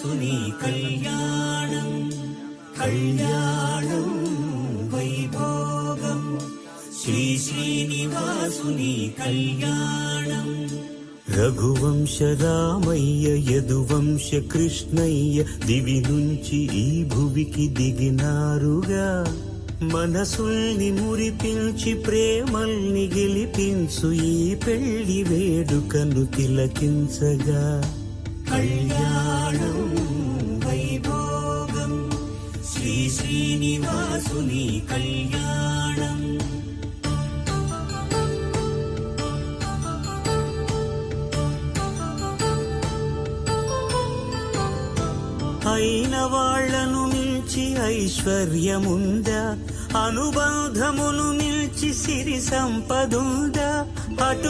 శ్రీనివాసుని కళ్యాణం కళ్యాణం వైభోగం శ్రీ శ్రీనివాసుని కళ్యాణం. రఘువంశ రామయ్య యదువంశ కృష్ణయ్య దివి నుంచి ఈ భువికి దిగినారుగా. మనసుల్ని మురిపించి ప్రేమల్ని గెలిపించు ఈ పెళ్లి వేడుకను తిలకించగా. కళ్యాణం వైభోగం శ్రీ శ్రీనివాసుని కళ్యాణం. అయిన వాళ్లను మిల్చి ఐశ్వర్యముందా, అనుబంధమును మిల్చి సిరి సంపదుందా. అటు